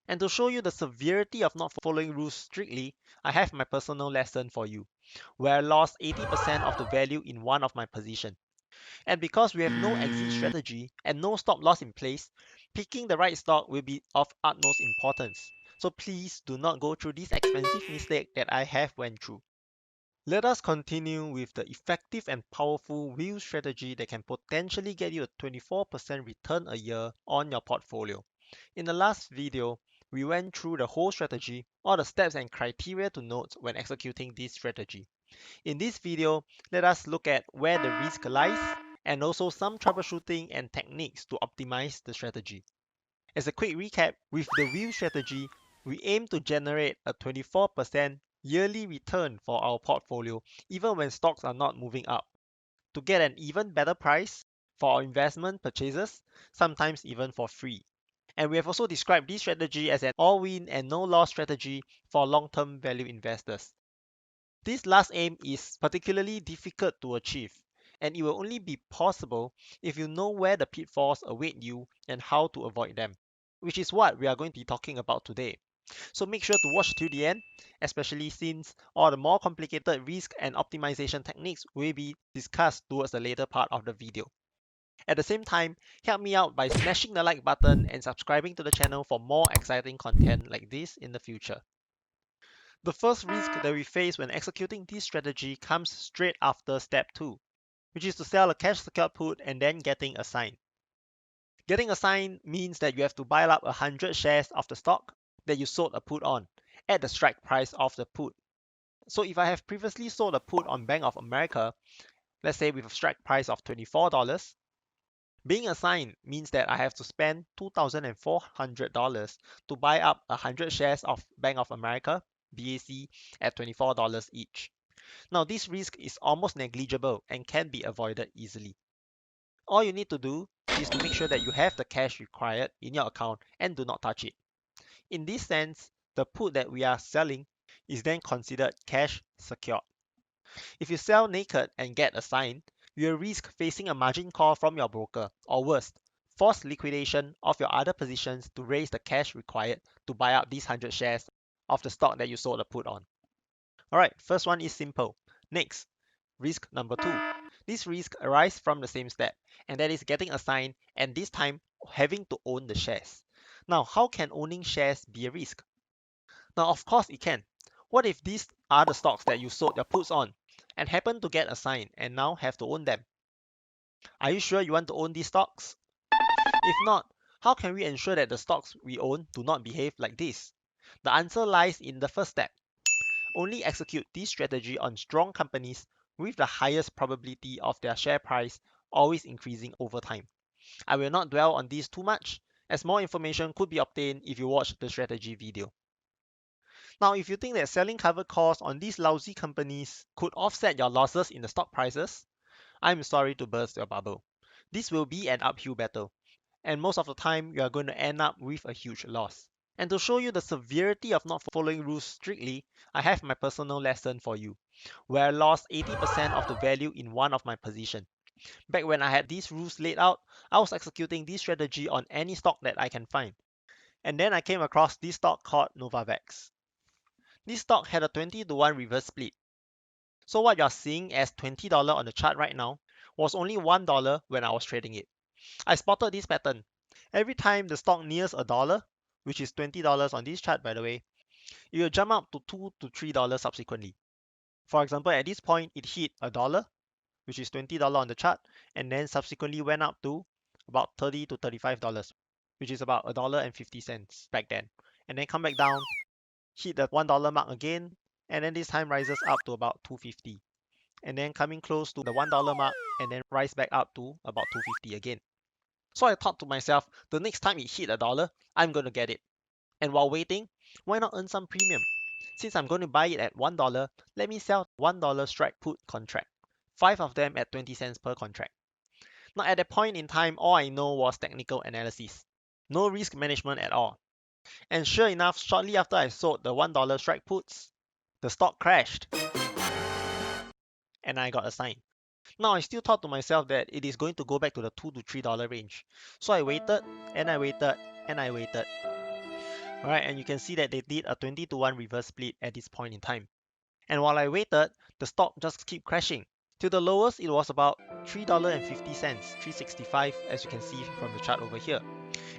And to show you the severity of not following rules strictly, I have my personal lesson for you, where I lost 80% of the value in one of my positions. And because we have no exit strategy and no stop loss in place, picking the right stock will be of utmost importance. So please do not go through this expensive mistake that I have went through. Let us continue with the effective and powerful wheel strategy that can potentially get you a 24% return a year on your portfolio. In the last video, we went through the whole strategy, all the steps and criteria to note when executing this strategy. In this video, let us look at where the risk lies and also some troubleshooting and techniques to optimize the strategy. As a quick recap, with the wheel strategy, we aim to generate a 24% yearly return for our portfolio even when stocks are not moving up, to get an even better price for our investment purchases, sometimes even for free. And we have also described this strategy as an all-win and no-loss strategy for long-term value investors. This last aim is particularly difficult to achieve, and it will only be possible if you know where the pitfalls await you and how to avoid them, which is what we are going to be talking about today. So make sure to watch till the end, especially since all the more complicated risk and optimization techniques will be discussed towards the later part of the video. At the same time, help me out by smashing the like button and subscribing to the channel for more exciting content like this in the future. The first risk that we face when executing this strategy comes straight after step 2, which is to sell a cash secured put and then getting a sign. Getting a sign means that you have to buy up 100 shares of the stock that you sold a put on at the strike price of the put. So if I have previously sold a put on Bank of America, let's say with a strike price of $24, being assigned means that I have to spend $2,400 to buy up 100 shares of Bank of America, BAC, at $24 each. Now, this risk is almost negligible and can be avoided easily. All you need to do is to make sure that you have the cash required in your account and do not touch it. In this sense, the put that we are selling is then considered cash secured. If you sell naked and get assigned, you will risk facing a margin call from your broker, or worse, forced liquidation of your other positions to raise the cash required to buy up these 100 shares of the stock that you sold a put on. Alright, first one is simple. Next, risk number 2. This risk arises from the same step, and that is getting assigned and this time having to own the shares. Now, how can owning shares be a risk? Now, of course it can. What if these are the stocks that you sold your puts on and happen to get assigned and now have to own them? Are you sure you want to own these stocks? If not, how can we ensure that the stocks we own do not behave like this? The answer lies in the first step. Only execute this strategy on strong companies with the highest probability of their share price always increasing over time. I will not dwell on this too much, as more information could be obtained if you watch the strategy video. Now, if you think that selling covered calls on these lousy companies could offset your losses in the stock prices, I'm sorry to burst your bubble. This will be an uphill battle, and most of the time you are going to end up with a huge loss. And to show you the severity of not following rules strictly, I have my personal lesson for you, where I lost 80% of the value in one of my positions. Back when I had these rules laid out, I was executing this strategy on any stock that I can find. And then I came across this stock called Novavax. This stock had a 20-to-1 reverse split. So what you're seeing as $20 on the chart right now was only $1 when I was trading it. I spotted this pattern. Every time the stock nears a dollar, which is $20 on this chart by the way, it will jump up to $2 to $3 subsequently. For example, at this point, it hit a dollar, which is $20 on the chart, and then subsequently went up to about $30 to $35, which is about $1.50 back then. And then come back down, hit the $1 mark again, and then this time rises up to about $2.50. And then coming close to the $1 mark, and then rise back up to about $2.50 again. So I thought to myself, the next time it hit a dollar, I'm going to get it. And while waiting, why not earn some premium? Since I'm going to buy it at $1, let me sell $1 strike put contract. 5 of them at 20 cents per contract. Now at that point in time, all I know was technical analysis. No risk management at all. And sure enough, shortly after I sold the $1 strike puts, the stock crashed. And I got assigned. Now I still thought to myself that it is going to go back to the $2 to $3 range. So I waited, and I waited, and I waited. Alright, and you can see that they did a 20-to-1 reverse split at this point in time. And while I waited, the stock just keep crashing. To the lowest, it was about $3.50, 3.65 as you can see from the chart over here.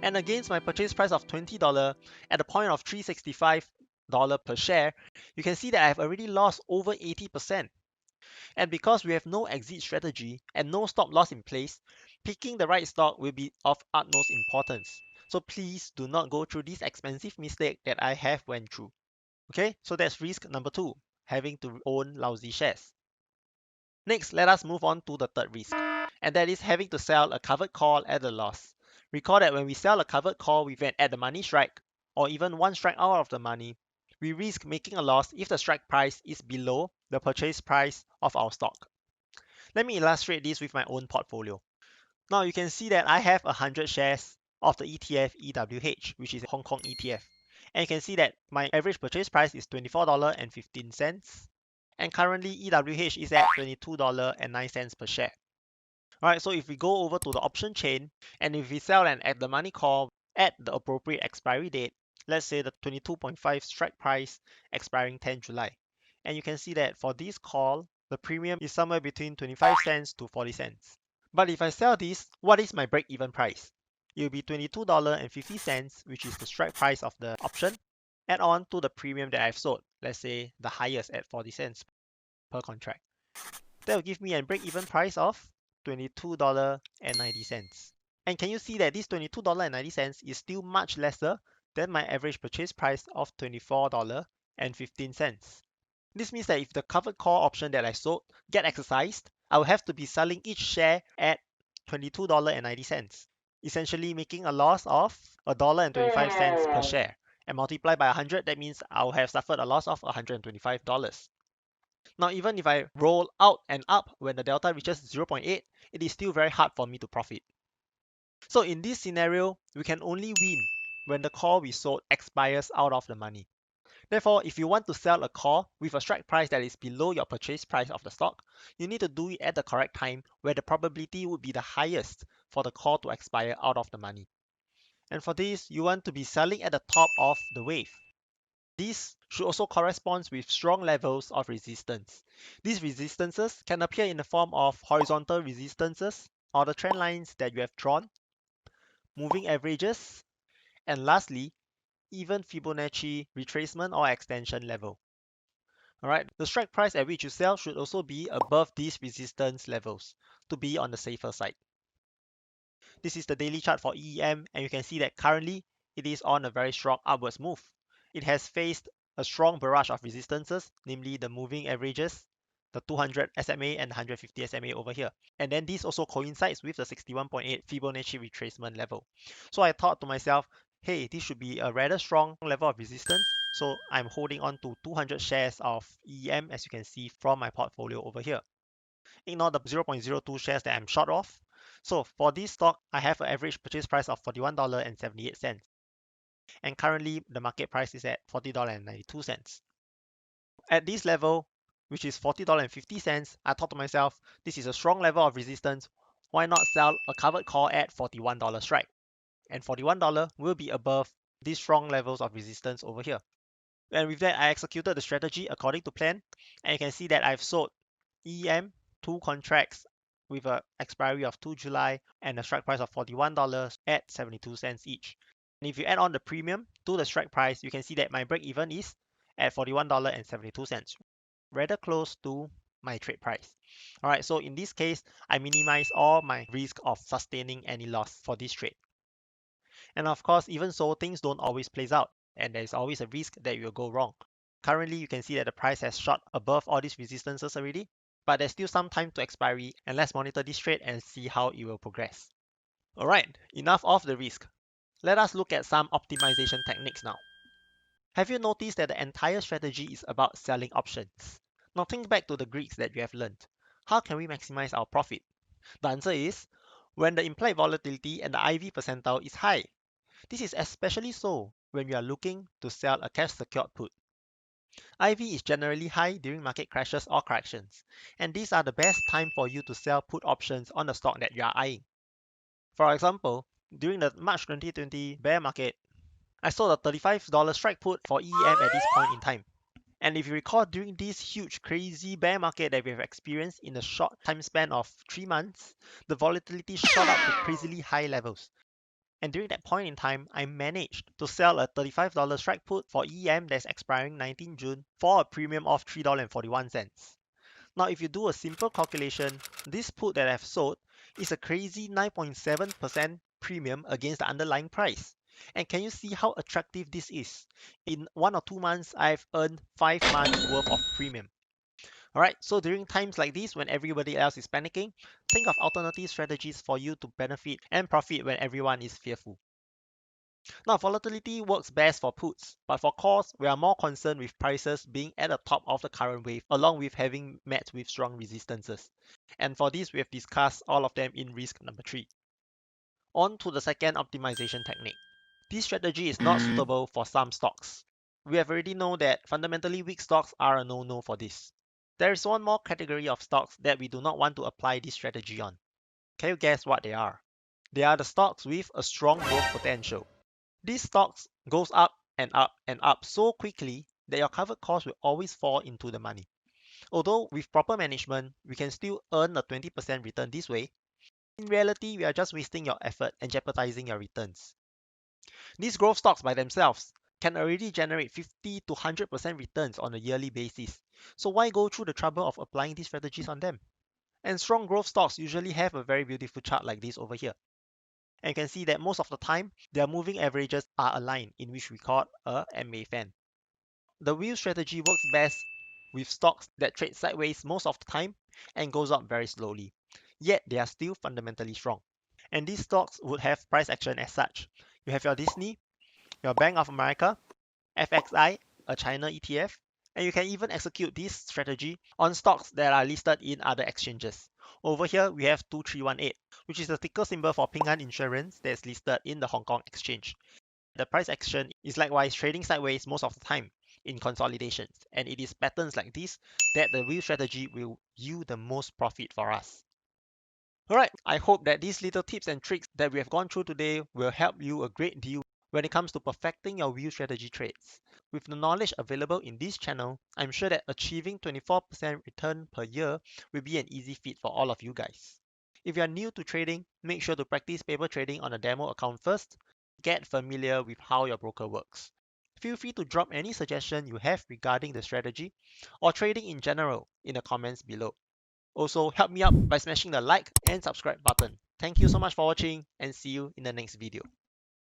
And against my purchase price of $20 at the point of $3.65 per share, you can see that I've already lost over 80%. And because we have no exit strategy and no stop loss in place, picking the right stock will be of utmost importance. So please do not go through this expensive mistake that I have went through. Okay, so that's risk number 2, having to own lousy shares. Next, let us move on to the third risk, and that is having to sell a covered call at a loss. Recall that when we sell a covered call with an at the money strike, or even one strike out of the money, we risk making a loss if the strike price is below the purchase price of our stock. Let me illustrate this with my own portfolio. Now you can see that I have 100 shares of the ETF EWH, which is a Hong Kong ETF. And you can see that my average purchase price is $24.15. And currently EWH is at $22.09 per share. Alright, so if we go over to the option chain, and if we sell an at the money call at the appropriate expiry date, let's say the 22.5 strike price expiring 10 July. And you can see that for this call, the premium is somewhere between 25 cents to 40 cents. But if I sell this, what is my break-even price? It will be $22.50, which is the strike price of the option, add on to the premium that I've sold, let's say the highest at 40 cents per contract. That will give me a break-even price of $22.90. And can you see that this $22.90 is still much lesser than my average purchase price of $24.15. This means that if the covered call option that I sold get exercised, I will have to be selling each share at $22.90, essentially making a loss of $1.25 per share. And multiply by 100, that means I'll have suffered a loss of $125. Now, even if I roll out and up when the delta reaches 0.8, it is still very hard for me to profit. So in this scenario, we can only win when the call we sold expires out of the money. Therefore, if you want to sell a call with a strike price that is below your purchase price of the stock, you need to do it at the correct time where the probability would be the highest for the call to expire out of the money. And for this, you want to be selling at the top of the wave. This should also correspond with strong levels of resistance. These resistances can appear in the form of horizontal resistances or the trend lines that you have drawn, moving averages, and lastly, even Fibonacci retracement or extension level. Alright, the strike price at which you sell should also be above these resistance levels to be on the safer side. This is the daily chart for EEM, and you can see that currently it is on a very strong upwards move. It has faced a strong barrage of resistances, namely the moving averages, the 200 SMA and 150 SMA over here. And then this also coincides with the 61.8 Fibonacci retracement level. So I thought to myself, hey, this should be a rather strong level of resistance. So I'm holding on to 200 shares of EEM, as you can see from my portfolio over here. Ignore the 0.02 shares that I'm short of. So for this stock, I have an average purchase price of $41.78. And currently the market price is at $40.92. At this level, which is $40.50, I thought to myself, this is a strong level of resistance. Why not sell a covered call at $41 strike? And $41 will be above these strong levels of resistance over here. And with that, I executed the strategy according to plan. And you can see that I've sold EM 2 contracts with an expiry of 2 July and a strike price of $41 at 72 cents each. And if you add on the premium to the strike price, you can see that my break even is at $41.72, rather close to my trade price. Alright, so in this case, I minimize all my risk of sustaining any loss for this trade. And of course, even so, things don't always play out, and there's always a risk that it will go wrong. Currently, you can see that the price has shot above all these resistances already, but there's still some time to expiry, and let's monitor this trade and see how it will progress. Alright, enough of the risk. Let us look at some optimization techniques now. Have you noticed that the entire strategy is about selling options? Now think back to the Greeks that you have learned. How can we maximize our profit? The answer is when the implied volatility and the IV percentile is high. This is especially so when we are looking to sell a cash secured put. IV is generally high during market crashes or corrections, and these are the best time for you to sell put options on the stock that you are eyeing. For example, during the March 2020 bear market, I sold a $35 strike put for EM at this point in time. And if you recall, during this huge crazy bear market that we have experienced in a short time span of 3 months, the volatility shot up to crazily high levels. And during that point in time, I managed to sell a $35 strike put for EM that's expiring 19 June for a premium of $3.41. Now, if you do a simple calculation, this put that I've sold is a crazy 9.7% premium against the underlying price. And can you see how attractive this is? In 1 or 2 months, I've earned 5 months worth of premium. Alright, so during times like this, when everybody else is panicking, think of alternative strategies for you to benefit and profit when everyone is fearful. Now, volatility works best for puts, but for calls, we are more concerned with prices being at the top of the current wave, along with having met with strong resistances. And for this, we have discussed all of them in risk number 3. On to the second optimization technique. This strategy is not suitable for some stocks. We have already know that fundamentally weak stocks are a no-no for this. There is one more category of stocks that we do not want to apply this strategy on. Can you guess what they are? They are the stocks with a strong growth potential. These stocks goes up and up and up so quickly that your covered cost will always fall into the money. Although with proper management, we can still earn a 20% return this way, in reality, we are just wasting your effort and jeopardizing your returns. These growth stocks by themselves can already generate 50 to 100% returns on a yearly basis. So why go through the trouble of applying these strategies on them? And strong growth stocks usually have a very beautiful chart like this over here. And you can see that most of the time, their moving averages are aligned, in which we call a MA fan. The wheel strategy works best with stocks that trade sideways most of the time and goes up very slowly. Yet they are still fundamentally strong. And these stocks would have price action as such. You have your Disney, your Bank of America, FXI, a China ETF, and you can even execute this strategy on stocks that are listed in other exchanges. Over here, we have 2318, which is the ticker symbol for Ping An Insurance that's listed in the Hong Kong exchange. The price action is likewise trading sideways most of the time in consolidations, and it is patterns like this that the wheel strategy will yield the most profit for us. Alright, I hope that these little tips and tricks that we have gone through today will help you a great deal when it comes to perfecting your wheel strategy trades. With the knowledge available in this channel, I'm sure that achieving 24% return per year will be an easy feat for all of you guys. If you are new to trading, make sure to practice paper trading on a demo account first. Get familiar with how your broker works. Feel free to drop any suggestion you have regarding the strategy or trading in general in the comments below. Also, help me out by smashing the like and subscribe button. Thank you so much for watching and see you in the next video.